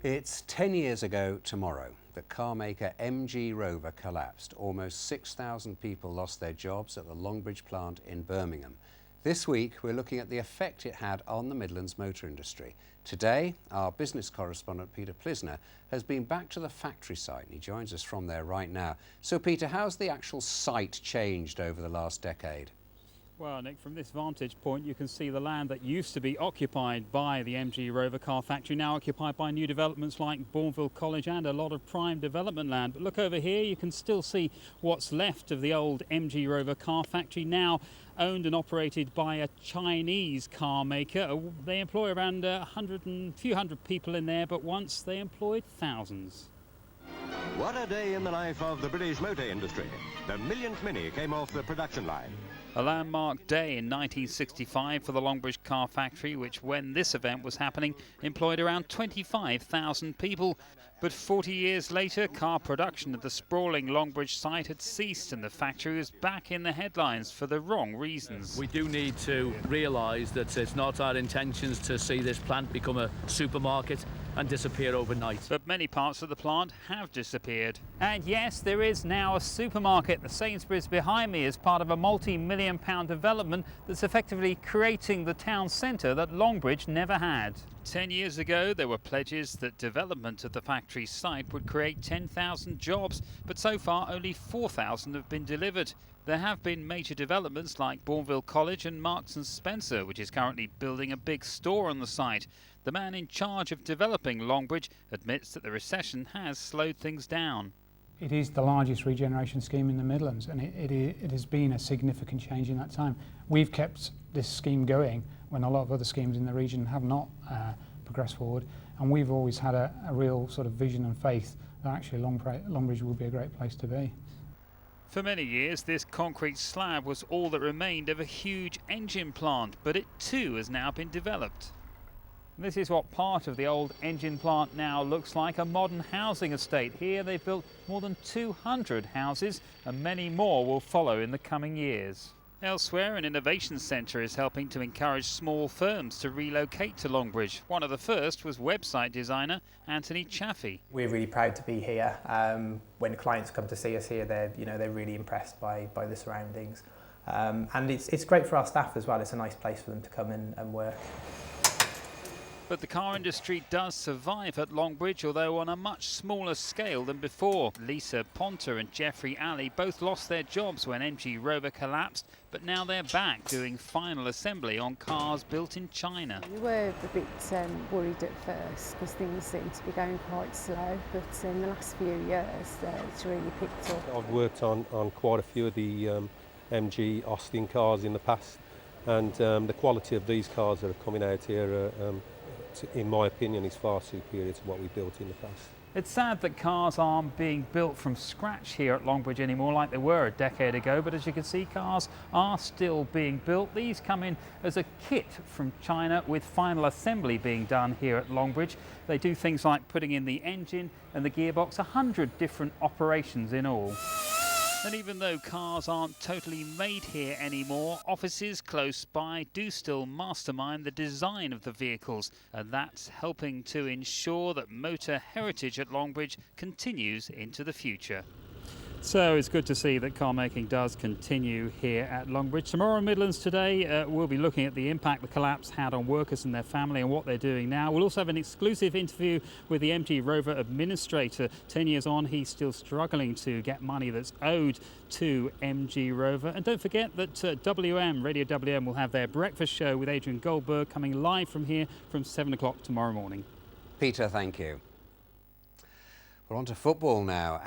It's 10 years ago tomorrow that car maker MG Rover collapsed. Almost 6,000 people lost their jobs at the Longbridge plant in Birmingham. This week we're looking at the effect it had on the Midlands motor industry. Today our business correspondent Peter Plisner has been back to the factory site and he joins us from there right now. So Peter, how's the actual site changed over the last decade? Well, Nick, from this vantage point you can see the land that used to be occupied by the MG Rover car factory now occupied by new developments like Bourneville College and a lot of prime development land. But look over here, you can still see what's left of the old MG Rover car factory, now owned and operated by a Chinese car maker. They employ around a few hundred people in there, but once they employed thousands. What a day in the life of the British motor industry. The millionth Mini came off the production line. A landmark day in 1965 for the Longbridge car factory, which when this event was happening employed around 25,000 people. But 40 years later, car production at the sprawling Longbridge site had ceased and the factory was back in the headlines for the wrong reasons. We do need to realise that it's not our intentions to see this plant become a supermarket and disappear overnight. But many parts of the plant have disappeared. And yes, there is now a supermarket. The Sainsbury's behind me is part of a multi-million-pound development that's effectively creating the town centre that Longbridge never had. 10 years ago, there were pledges that development of the factory site would create 10,000 jobs, but so far only 4,000 have been delivered. There have been major developments like Bourneville College and Marks & Spencer, which is currently building a big store on the site. The man in charge of developing Longbridge admits that the recession has slowed things down. It is the largest regeneration scheme in the Midlands, and it has been a significant change in that time. We've kept this scheme going when a lot of other schemes in the region have not progressed forward, and we've always had a real sort of vision and faith that actually Longbridge would be a great place to be. For many years, this concrete slab was all that remained of a huge engine plant, but it too has now been developed. This is what part of the old engine plant now looks like, a modern housing estate. Here they've built more than 200 houses and many more will follow in the coming years. Elsewhere, an innovation centre is helping to encourage small firms to relocate to Longbridge. One of the first was website designer Anthony Chaffee. We're really proud to be here. When clients come to see us here, they're really impressed by the surroundings. And it's great for our staff as well. It's a nice place for them to come in and work. But the car industry does survive at Longbridge, although on a much smaller scale than before. Lisa Ponter and Jeffrey Alley both lost their jobs when MG Rover collapsed, but now they're back doing final assembly on cars built in China. We were a bit worried at first because things seem to be going quite slow, but in the last few years it's really picked up. I've worked on quite a few of the MG Austin cars in the past, and the quality of these cars that are coming out here in my opinion, is far superior to what we built in the past. It's sad that cars aren't being built from scratch here at Longbridge anymore like they were a decade ago, but as you can see, cars are still being built. These come in as a kit from China with final assembly being done here at Longbridge. They do things like putting in the engine and the gearbox, 100 different operations in all. And even though cars aren't totally made here anymore, offices close by do still mastermind the design of the vehicles, and that's helping to ensure that motor heritage at Longbridge continues into the future. So it's good to see that car making does continue here at Longbridge. Tomorrow on Midlands Today, we'll be looking at the impact the collapse had on workers and their family and what they're doing now. We'll also have an exclusive interview with the MG Rover administrator. 10 years on, he's still struggling to get money that's owed to MG Rover. And don't forget that Radio WM will have their breakfast show with Adrian Goldberg coming live from here from 7 o'clock tomorrow morning. Peter, thank you. We're on to football now.